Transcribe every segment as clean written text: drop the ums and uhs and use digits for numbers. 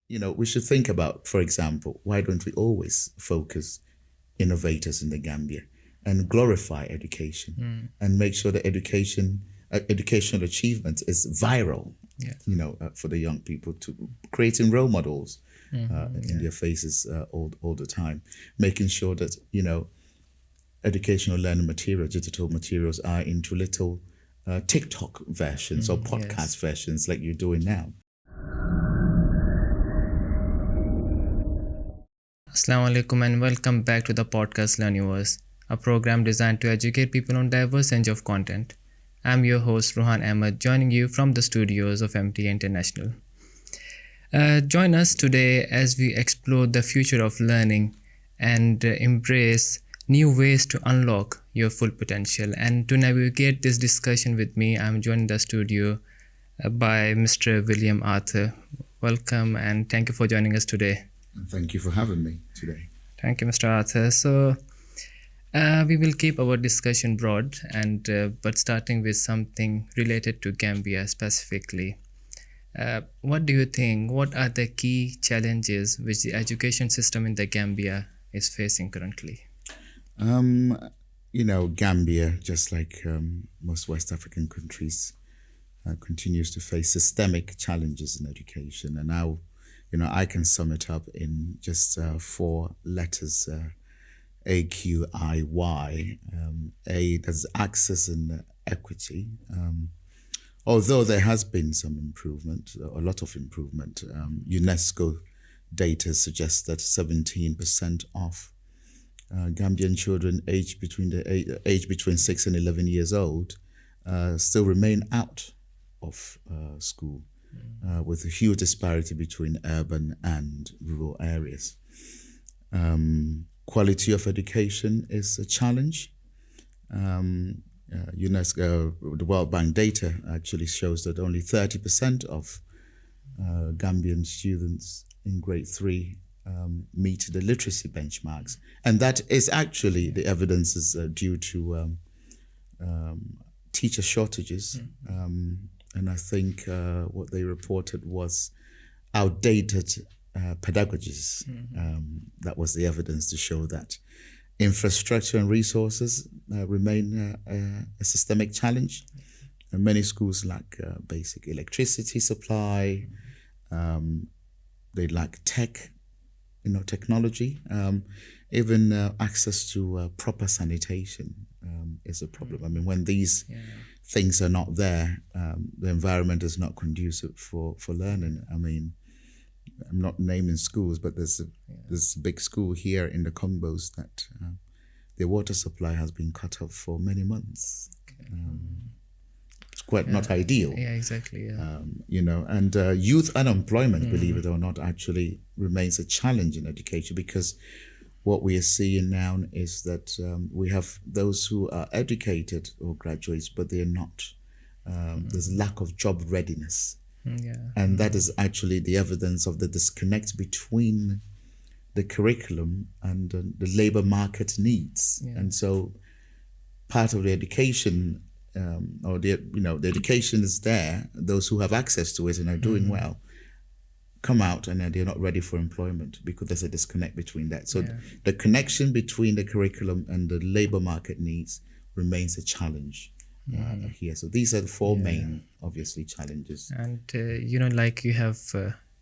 we should think about, for example, why don't we always focus innovators in the Gambia and glorify education and make sure that educational achievement is viral, for the young people, to creating role models in their faces all the time, making sure that, educational learning materials, digital materials are into little TikTok versions or podcast versions like you're doing now. Assalamu alaikum and welcome back to the podcast Learniverse, a program designed to educate people on diverse range of content. I'm your host Rohan Ahmed, joining you from the studios of MTA International. Join us today as we explore the future of learning and embrace new ways to unlock your full potential. And to navigate this discussion with me, I'm joined in the studio by Mr. William Arthur. Welcome and thank you for joining us today. Thank you for having me today. Thank you, Mr. Arthur. So we will keep our discussion broad, but starting with something related to Gambia specifically. What do you think? What are the key challenges which the education system in the Gambia is facing currently? Gambia, just like most West African countries, continues to face systemic challenges in education, and now I can sum it up in just 4 letters, AQIY. A, that's access and equity. Although there has been some improvement, a lot of improvement, UNESCO data suggests that 17% of Gambian children aged between 6 and 11 years old still remain out of school. With a huge disparity between urban and rural areas. Quality of education is a challenge. UNESCO, the World Bank data actually shows that only 30% of Gambian students in grade 3 meet the literacy benchmarks. And that is actually, the evidence is due to teacher shortages. And I think what they reported was outdated pedagogies. That was the evidence to show that infrastructure and resources remain a systemic challenge. And many schools lack basic electricity supply. They lack technology. Even access to proper sanitation is a problem. I mean, when these things are not there, the environment is not conducive for learning. I mean, I'm not naming schools, but there's a big school here in the Combos that the water supply has been cut off for many months. It's quite not ideal. Yeah, exactly. Yeah. And youth unemployment, believe it or not, actually remains a challenge in education, because what we are seeing now is that we have those who are educated or graduates, but they're not. There's lack of job readiness. And that is actually the evidence of the disconnect between the curriculum and the labor market needs. And so part of the education, the education is there. Those who have access to it and are doing well come out and they're not ready for employment because there's a disconnect between that. So the connection between the curriculum and the labor market needs remains a challenge here. So these are the 4 main, obviously, challenges. And, like you have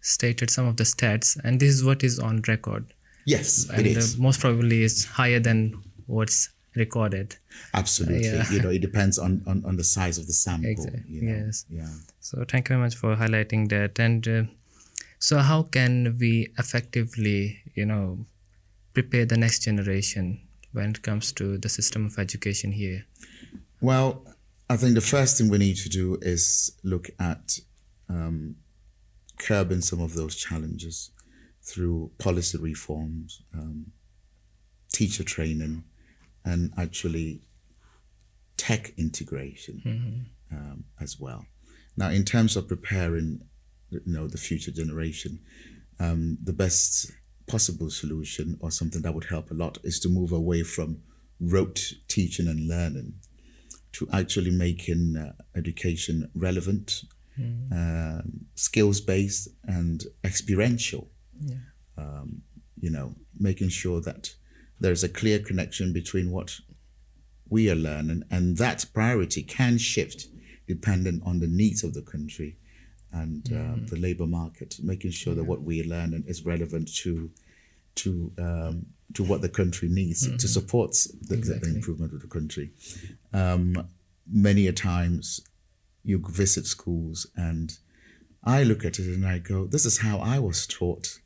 stated some of the stats, and this is what is on record. Yes, and it is. Most probably is higher than what's recorded. Absolutely. It depends on the size of the sample. Exactly. Yes. Yeah. So thank you very much for highlighting that. And so how can we effectively, prepare the next generation when it comes to the system of education here? Well, I think the first thing we need to do is look at curbing some of those challenges through policy reforms, teacher training, and actually tech integration as well. Now, in terms of preparing, the future generation, the best possible solution, or something that would help a lot, is to move away from rote teaching and learning to actually making education relevant skills-based and experiential. Yeah. Making sure that there's a clear connection between what we are learning, and that priority can shift dependent on the needs of the country and the labor market. Making sure that what we are learning is relevant to what the country needs to support the improvement of the country. Many a times you visit schools and I look at it and I go, this is how I was taught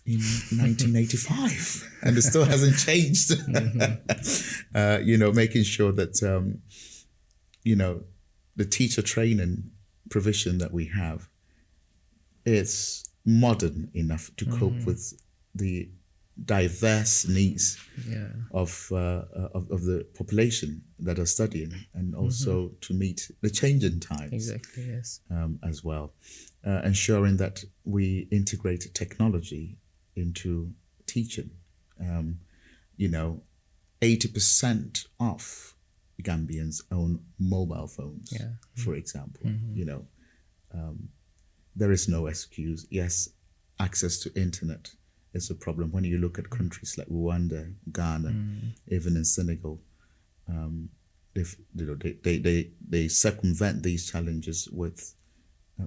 in 1985 and it still hasn't changed. Making sure that the teacher training provision that we have is modern enough to cope with the diverse needs of the population that are studying, and also to meet the changing times. Exactly, yes. As well. Ensuring that we integrate technology into teaching. 80% of Gambians own mobile phones, for example. There is no excuse. Yes, access to internet is a problem. When you look at countries like Rwanda, Ghana, even in Senegal, they circumvent these challenges with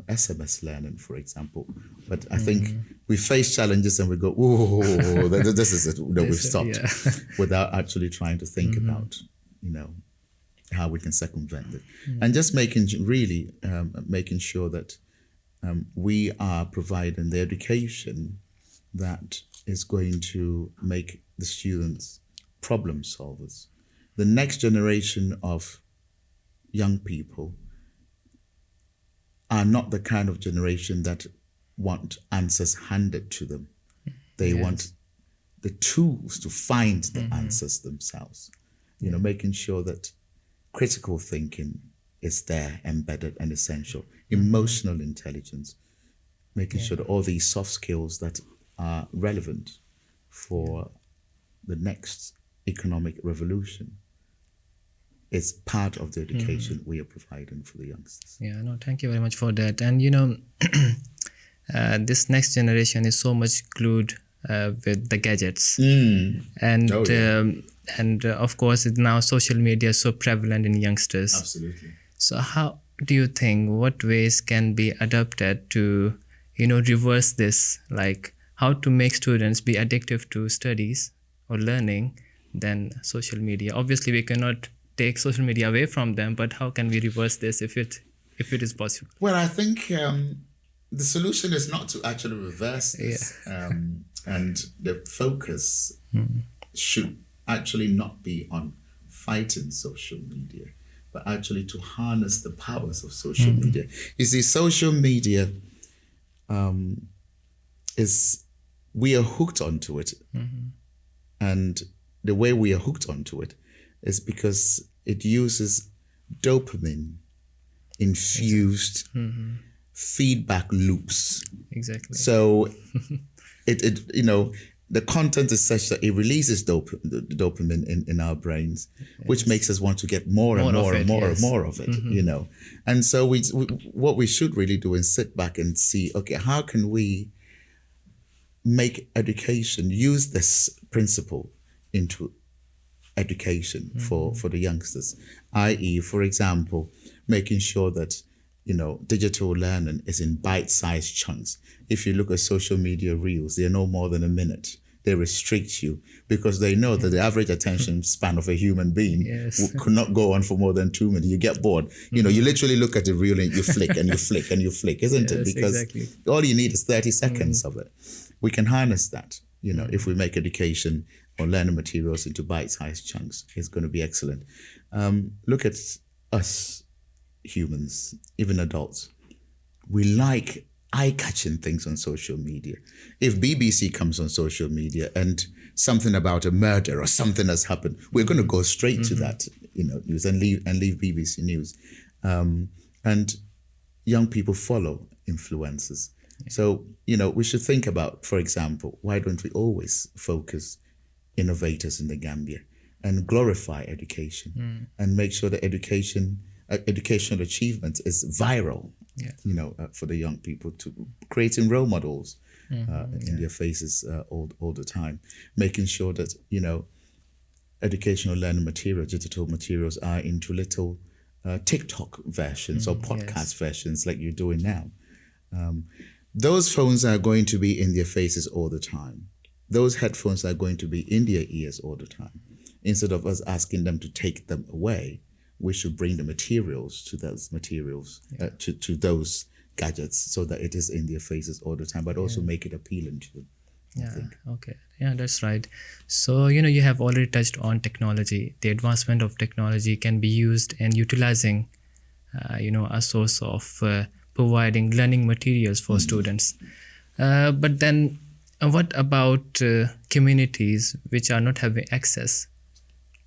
SMS learning, for example. But I think we face challenges and we go, oh, this is it. We've stopped without actually trying to think about, how we can circumvent it. And just making sure that we are providing the education that is going to make the students problem solvers. The next generation of young people are not the kind of generation that want answers handed to them. They want the tools to find the answers themselves. Making sure that critical thinking is there, embedded and essential. Emotional intelligence, making sure that all these soft skills that are relevant for the next economic revolution is part of the education we are providing for the youngsters. Yeah, no, thank you very much for that. And this next generation is so much glued with the gadgets, and of course now social media is so prevalent in youngsters. Absolutely. So how do you think, what ways can be adopted to reverse this, like how to make students be addictive to studies or learning than social media? Obviously we cannot take social media away from them, but how can we reverse this if it is possible? Well, I think the solution is not to actually reverse this. And the focus should actually not be on fighting social media, but actually to harness the powers of social media. You see, social media we are hooked onto it. And the way we are hooked onto it is because it uses dopamine infused feedback loops. Exactly. So the content is such that it releases dopamine in our brains, which makes us want to get more and more of it. And so what we should really do is sit back and see, okay, how can we make education, use this principle into education for the youngsters, i.e., for example, making sure that digital learning is in bite-sized chunks. If you look at social media reels, they're no more than a minute. They restrict you because they know that the average attention span of a human being could not go on for more than 2 minutes. You get bored. You literally look at the reel and you flick and you flick and you flick, isn't it? Because all you need is 30 seconds of it. We can harness that, if we make education or learning materials into bite-sized chunks. It's going to be excellent. Look at us humans, even adults. We like eye-catching things on social media. If BBC comes on social media and something about a murder or something has happened, we're going to go straight to that, news and leave BBC News. And young people follow influencers. So, we should think about, for example, why don't we always focus innovators in the Gambia and glorify education and make sure that educational achievement is viral for the young people, to creating role models in their faces all the time, making sure that educational learning materials, digital materials, are into little TikTok versions or podcast versions like you're doing now. Those phones are going to be in their faces all the time. Those headphones are going to be in their ears all the time. Instead of us asking them to take them away, we should bring the materials to those materials, to those gadgets, so that it is in their faces all the time, but also make it appealing to them. Okay. Yeah, that's right. So, you have already touched on technology. The advancement of technology can be used and utilizing, a source of providing learning materials for students. But then what about communities which are not having access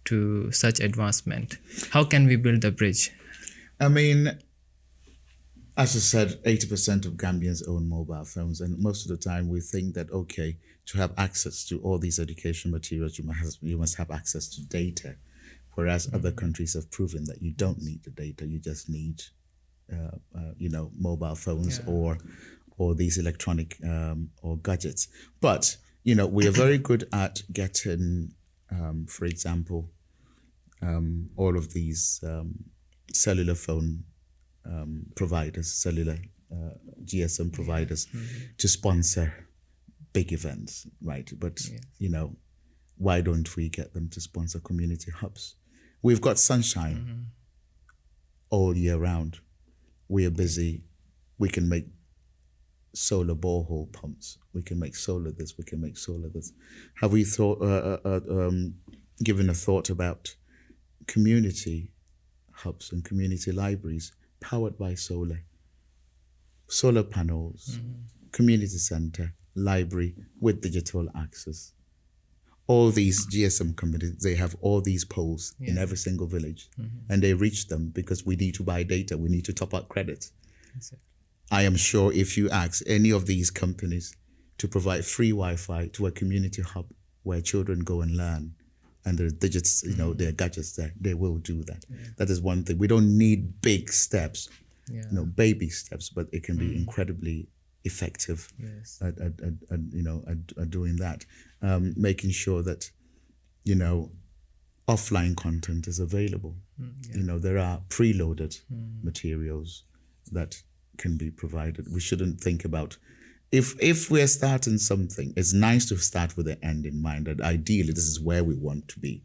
to such advancement? How can we build a bridge? I mean, as I said, 80% of Gambians own mobile phones, and most of the time we think that, okay, to have access to all these education materials, you must have access to data, whereas other countries have proven that you don't need the data, you just need, mobile phones or these electronic or gadgets. But we are very good at getting, for example, all of these cellular phone providers, cellular GSM providers, to sponsor big events, right? But why don't we get them to sponsor community hubs? We've got sunshine all year round. We are busy. We can make solar borehole pumps. We can make solar this. We can make solar this. Have we thought, given a thought about community hubs and community libraries powered by solar panels, community center, library with digital access? All these GSM companies, they have all these poles in every single village, and they reach them because we need to buy data. We need to top up credit. Exactly. I am sure if you ask any of these companies to provide free Wi-Fi to a community hub where children go and learn, and their digits, their gadgets there, they will do that. That is one thing. We don't need big steps, baby steps, but it can be incredibly effective at doing that. Making sure that, offline content is available. There are preloaded materials that can be provided. We shouldn't think about, if we're starting something, it's nice to start with the end in mind, that ideally this is where we want to be.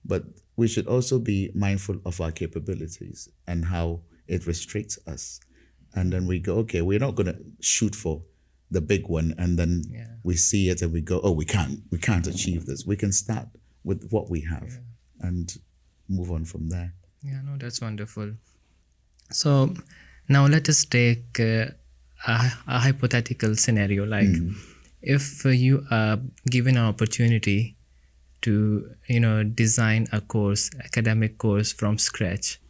But we should also be mindful of our capabilities and how it restricts us. And then we go, okay, we're not going to shoot for the big one, and then we see it and we go, oh, we can't achieve this. We can start with what we have and move on from there. Yeah, no, that's wonderful. So now let us take a hypothetical scenario, like if you are given an opportunity to design a course, academic course from scratch,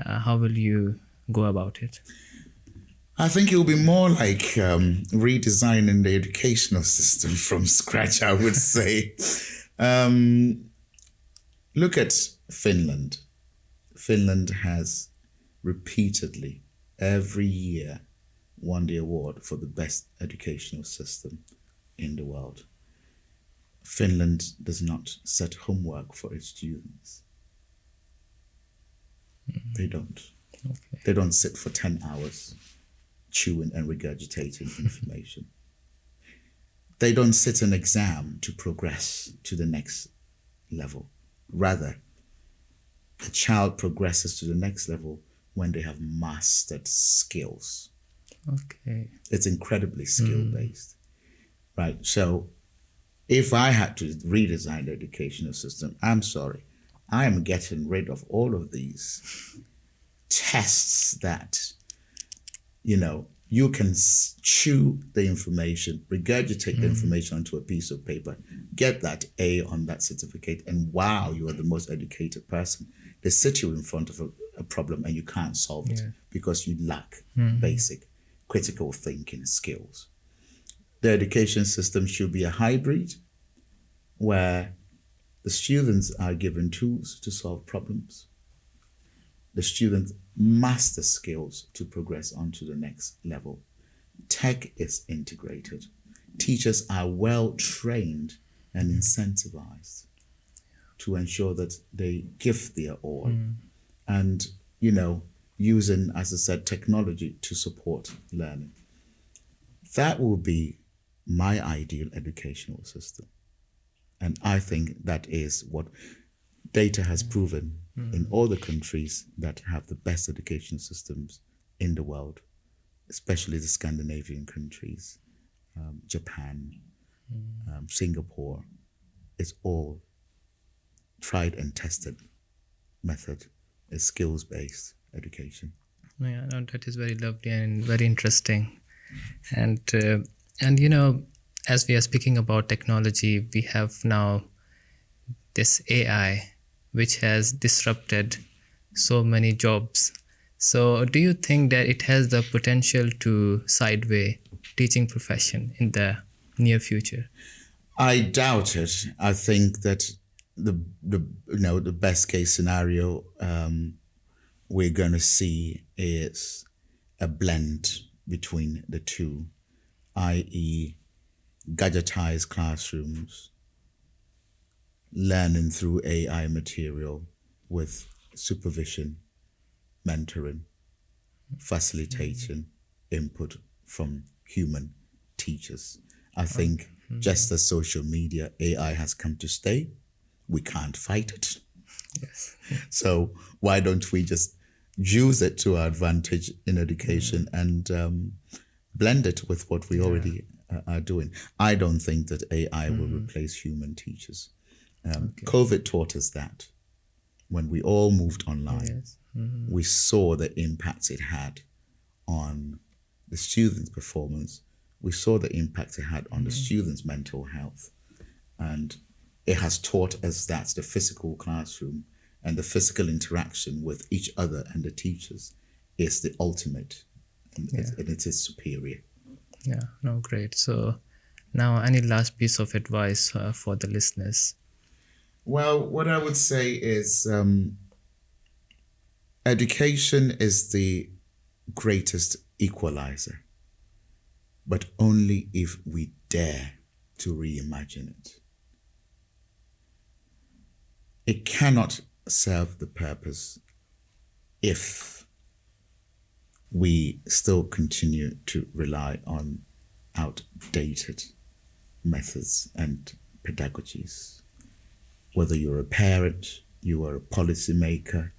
how will you go about it? I think it will be more like redesigning the educational system from scratch, I would say. Look at Finland. Finland has repeatedly, every year, won the award for the best educational system in the world. Finland does not set homework for its students. They don't. Okay. They don't sit for 10 hours chewing and regurgitating information. They don't sit an exam to progress to the next level. Rather, a child progresses to the next level when they have mastered skills. Okay. It's incredibly skill-based, right? So if I had to redesign the educational system, I'm sorry, I am getting rid of all of these tests that, you can chew the information, regurgitate the information onto a piece of paper, get that A on that certificate, and wow, you are the most educated person. They sit you in front of a problem and you can't solve it because you lack basic critical thinking skills. The education system should be a hybrid where the students are given tools to solve problems. the students master skills to progress onto the next level. Tech is integrated. Teachers are well trained and incentivized to ensure that they give their all. And, using, as I said, technology to support learning. That will be my ideal educational system. And I think that is what data has proven in all the countries that have the best education systems in the world, especially the Scandinavian countries, Japan, Singapore. It's all tried and tested method. It's skills-based education. Yeah, no, that is very lovely and very interesting. And as we are speaking about technology, we have now this AI, which has disrupted so many jobs. So do you think that it has the potential to sideway teaching profession in the near future? I doubt it. I think that the best case scenario we're going to see is a blend between the two, i.e. gadgetized classrooms, learning through AI material with supervision, mentoring, facilitation, input from human teachers. I think just as social media, AI has come to stay. We can't fight it. Yes. So why don't we just use it to our advantage in education and blend it with what we already are doing? I don't think that AI will replace human teachers. COVID taught us that. When we all moved online, we saw the impacts it had on the students' performance. We saw the impact it had on the students' mental health. And it has taught us that the physical classroom and the physical interaction with each other and the teachers is the ultimate, and it is superior. Yeah, no, great. So now, any last piece of advice for the listeners? Well, what I would say is education is the greatest equalizer, but only if we dare to reimagine it. It cannot serve the purpose if we still continue to rely on outdated methods and pedagogies. Whether you're a parent, you are a policymaker,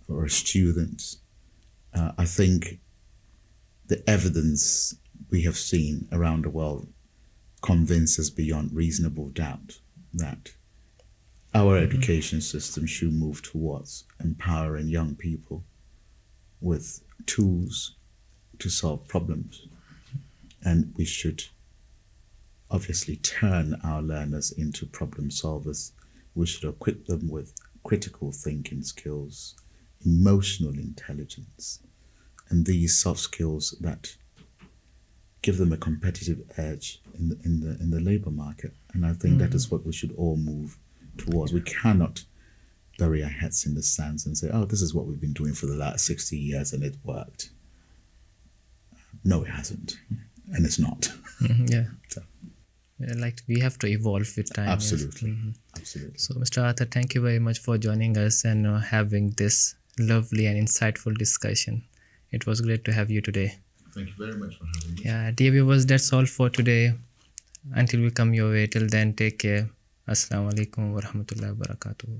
or a student, I think the evidence we have seen around the world convinces beyond reasonable doubt that our education system should move towards empowering young people with tools to solve problems. And we should obviously turn our learners into problem solvers. We should equip them with critical thinking skills, emotional intelligence, and these soft skills that give them a competitive edge in the labor market. And I think that is what we should all move towards. We cannot bury our heads in the sands and say, oh, this is what we've been doing for the last 60 years and it worked. No, it hasn't. And it's not. So. Like we have to evolve with time. Absolutely. Yes. Absolutely. So, Mr. Arthur, thank you very much for joining us and having this lovely and insightful discussion. It was great to have you today. Thank you very much for having me. Yeah, dear viewers, that's all for today. Until we come your way, till then, take care. Assalamu alaikum wa rahmatullahi wa barakatuh.